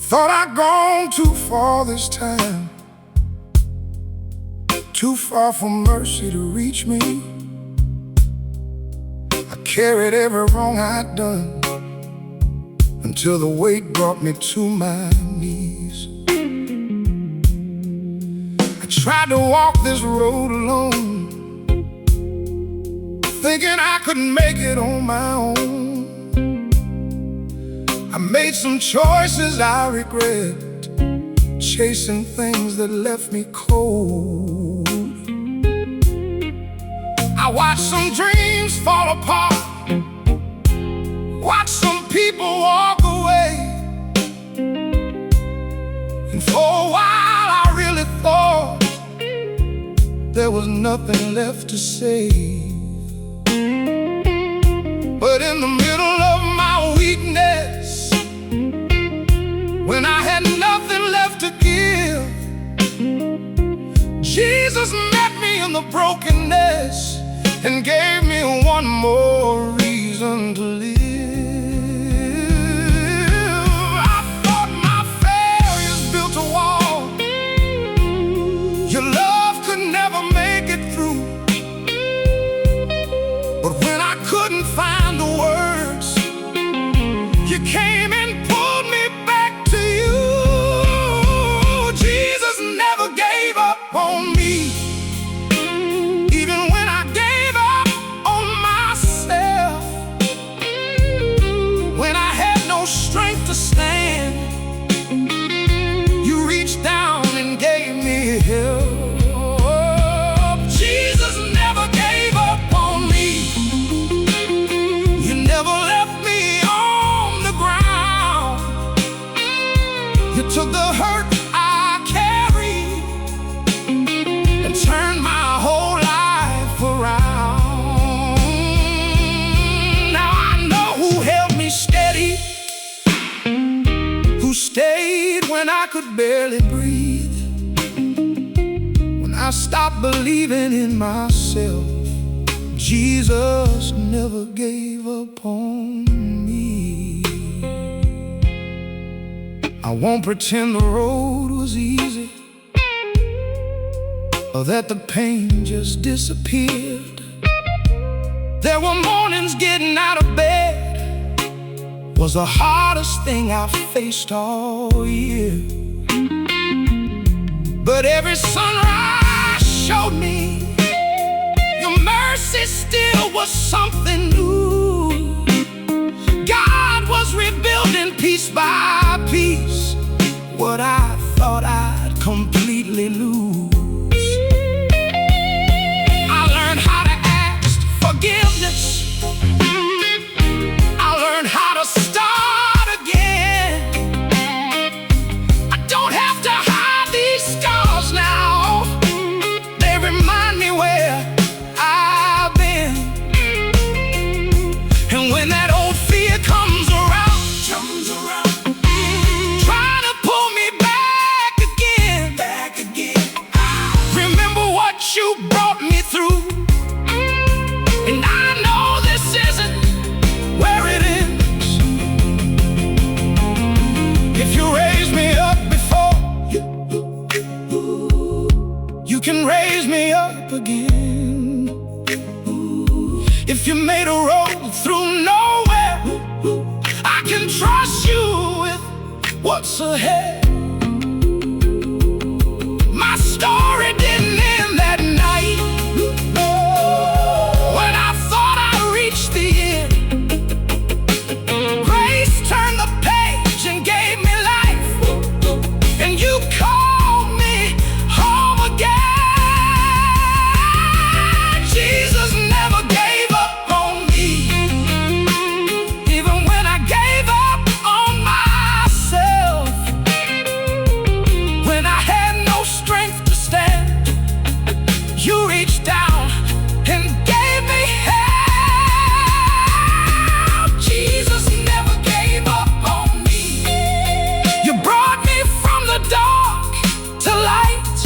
Thought I'd gone too far this time, too far for mercy to reach me. I carried every wrong I'd done until the weight brought me to my knees. I tried to walk this road alone, thinking I could make it on my own. I made some choices I regret, chasing things that left me cold. I watched some dreams fall apart, watched some people walk away, and for a while I really thought there was nothing left to say. But in the middle of my weakness, when I had nothing left to give, Jesus met me in the brokenness and gave me one more reason to live. I thought my failures built a wall, your love could never make it through. But when I couldn't find the words, you came and pulled me back to you. Jesus never gave up on me, even when I gave up on myself. When I had no strength to stand, you reached down and gave me help. Jesus never gave up on me. You never left me on the ground. You took the hurt I carried and turned my whole life around. Now I know who held me steady, who stayed when I could barely breathe, when I stopped believing in myself. Jesus never gave up on me. I won't pretend the road was easy, or that the pain just disappeared. There were mornings getting out of bed was the hardest thing I faced all year. But every sunrise showed me your mercy still was something new. God was rebuilding piece by piece what I thought I'd completely lose. I learned how to ask forgiveness. I learned how to start again. I don't have to hide these scars now. They remind me where I've been. And when that old fear comes around, trying to pull me back again, remember what you brought me through. And I know this isn't where it ends. If you raised me up before, you can raise me up again. If you made a road through nowhere, I can trust you with what's ahead. My story didn't end that night when I thought I reached the end. Grace turned the page and gave me life, and you called me home again. Jesus never gave up on me, even when I gave up on myself. When I had no strength to stand, you reached down and gave me help. Jesus never gave up on me. You brought me from the dark to light.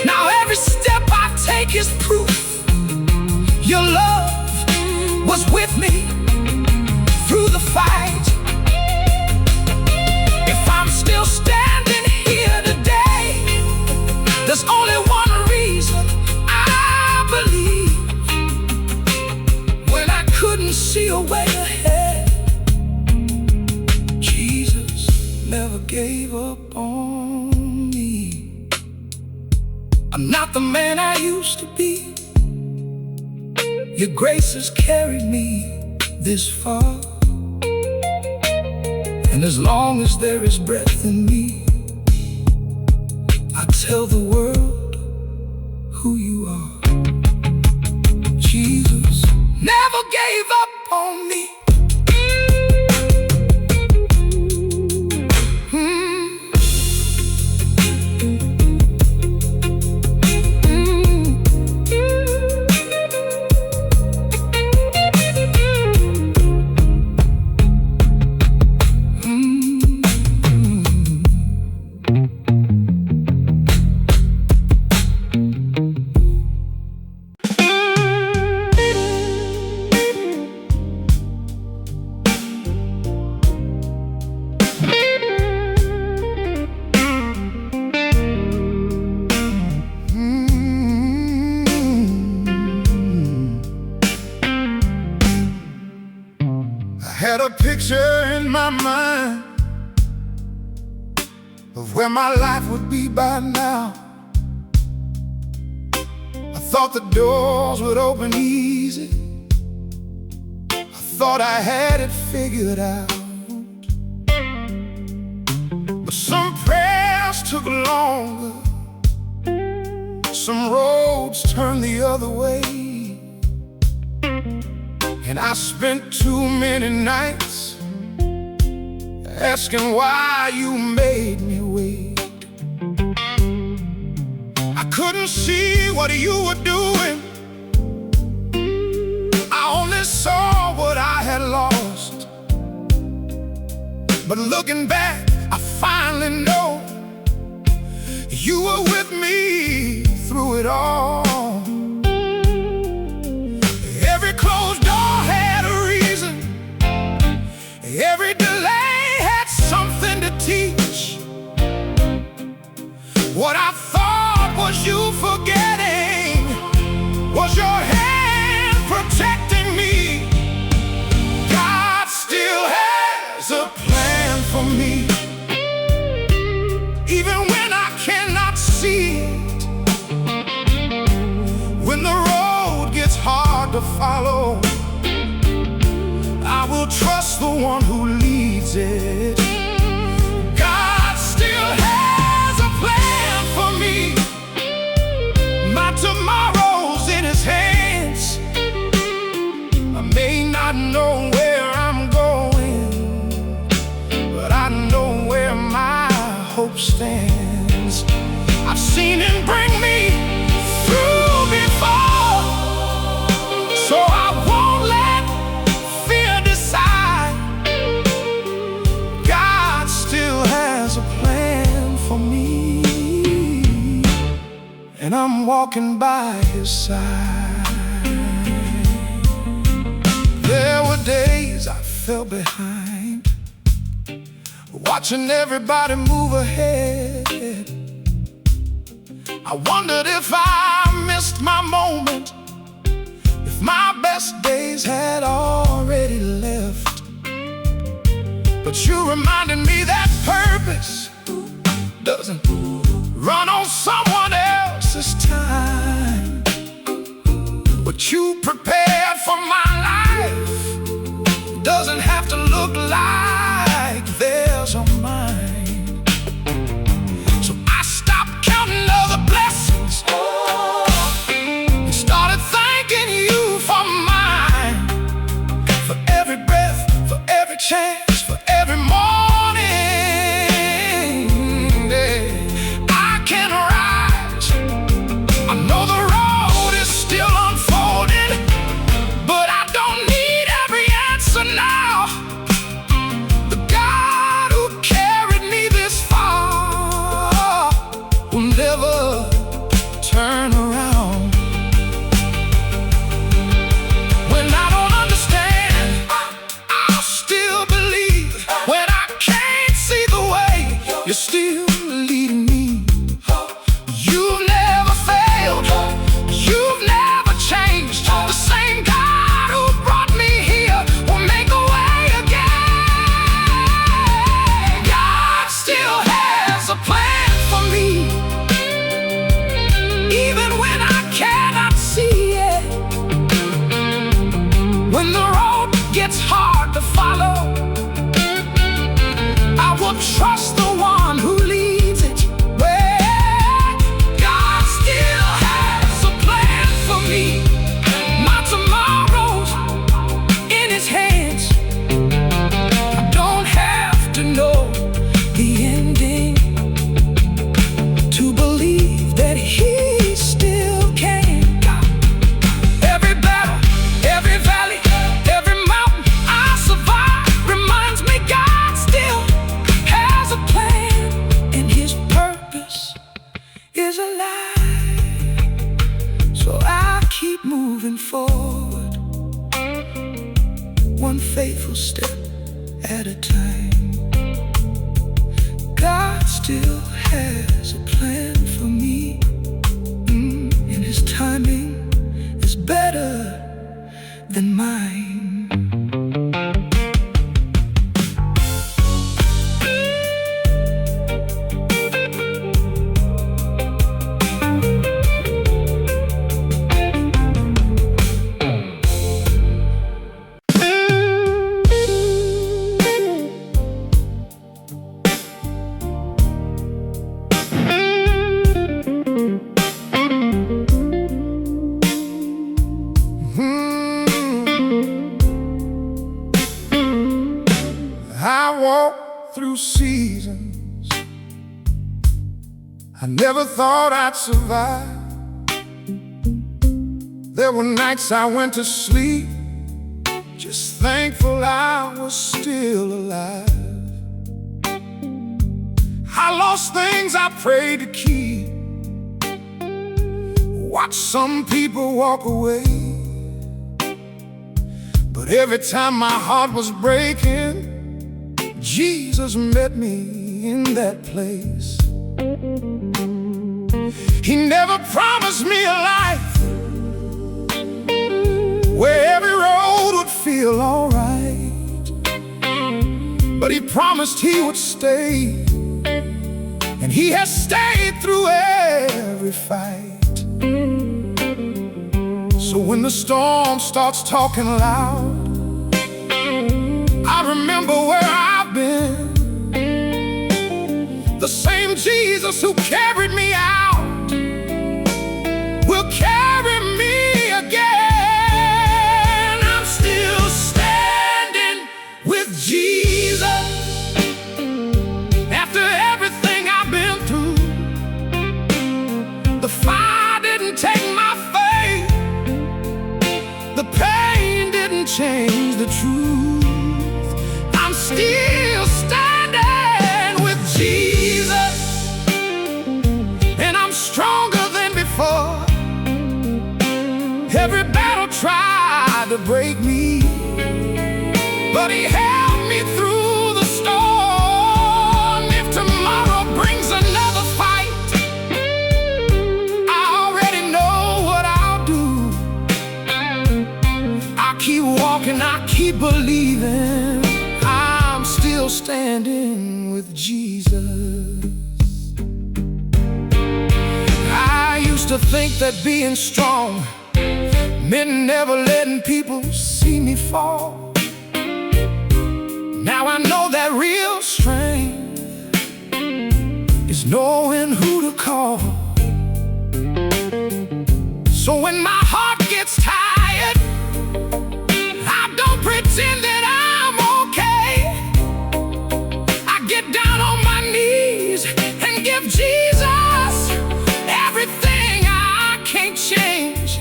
Now every step I take is proof your love was with me through the fight. If gave up on me. I'm not the man I used to be. Your grace has carried me this far, and as long as there is breath in me, I tell the world who you are. Jesus never gave up on me. Had a picture in my mind of where my life would be by now. I thought the doors would open easy. I thought I had it figured out. But some prayers took longer, some roads turned the other way, and I spent too many nights asking why you made me wait. I couldn't see what you were doing. I only saw what I had lost. But looking back, I finally know you were with me through it all. Every closed door had a reason. Every delay had something to teach. What I thought was you forgetting was your hand protecting me. God still has a plan for me, even when I cannot see it. When the road gets hard to follow, I will trust the one who leads it. God still has a plan for me. My tomorrow's in His hands. I may not know where I'm going, but I know where my hope stands. I've seen Him bring me through before, so I won't let fear decide. God still has a plan for me, and I'm walking by His side. There were days I fell behind, watching everybody move ahead. I wondered if I missed my moment, if my best days had already left. But you reminded me that purpose doesn't run on someone else's time. What you prepared for my life doesn't have to look like theirs or mine. So I stopped counting other blessings and started thanking you for mine. For every breath, for every chance, for every morning, yeah, I can rise. I know the road is still unfolding, but I don't need every answer now. The God who carried me this far will never turn around. When I don't understand, I'll still believe step at a time. God still has a plan for me, and His timing is better than mine. I walked through seasons I never thought I'd survive. There were nights I went to sleep just thankful I was still alive. I lost things I prayed to keep, watched some people walk away, but every time my heart was breaking, Jesus met me in that place. He never promised me a life where every road would feel alright, but He promised He would stay, and He has stayed through every fight. So when the storm starts talking loud, I remember where I've been. The same Jesus who carried me out will carry me again. I'm still standing with Jesus after everything I've been through. The fire didn't take my faith, the pain didn't change the truth. I'm still standing with Jesus, and I'm stronger than before. Every battle tried to break me, but He held me through the storm. If tomorrow brings another fight, I already know what I'll do. I keep walking, I keep believing. I'm still standing with Jesus. I used to think that being strong meant never letting people see me fall. Now I know that real strength is knowing who to call. So when my heart gets tired, I don't pretend that I'm okay. I get down on my knees and give Jesus everything I can't change.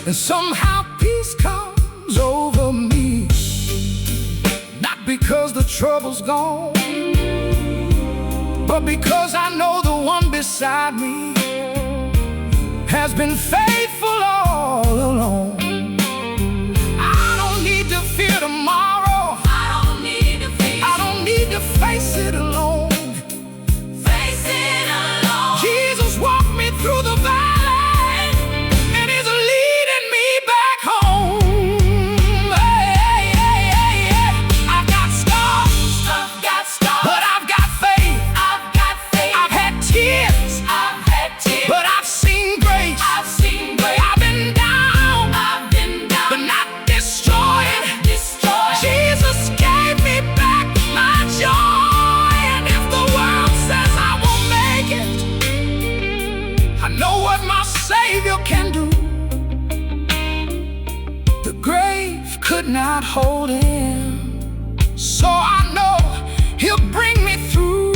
And somehow peace comes over me, not because the trouble's gone, but because I know the one beside me has been faithful all along. I don't need to fear tomorrow. I don't need to face it alone. Jesus walked me through the valley, and He's leading me back home. I've got scars, but I've got faith. I've had tears, but I've seen grace. I've been down, but not destroyed. Jesus gave me back my joy, and if the world says I won't make it, I know what my Savior can do. The grave could not hold Him, so I know He'll bring me through.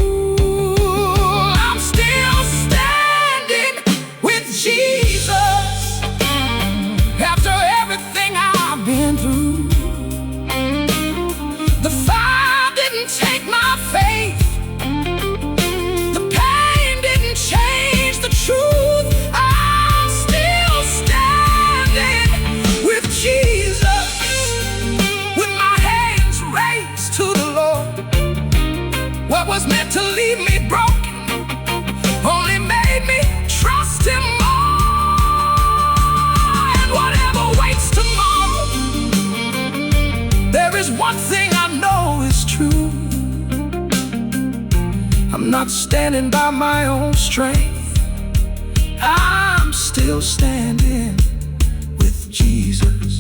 I'm still standing with Jesus after everything I've been through. The fire didn't take my faith, the pain didn't change the truth. I'm still standing with Jesus. When leave me broken, only made me trust Him more. And whatever waits tomorrow, there is one thing I know is true. I'm not standing by my own strength, I'm still standing with Jesus.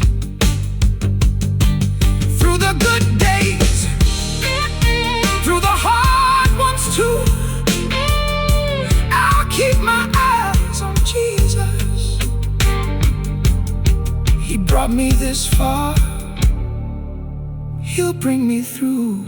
Through the good days, through the hard ones too, I'll keep my eyes on Jesus. He brought me this far, He'll bring me through.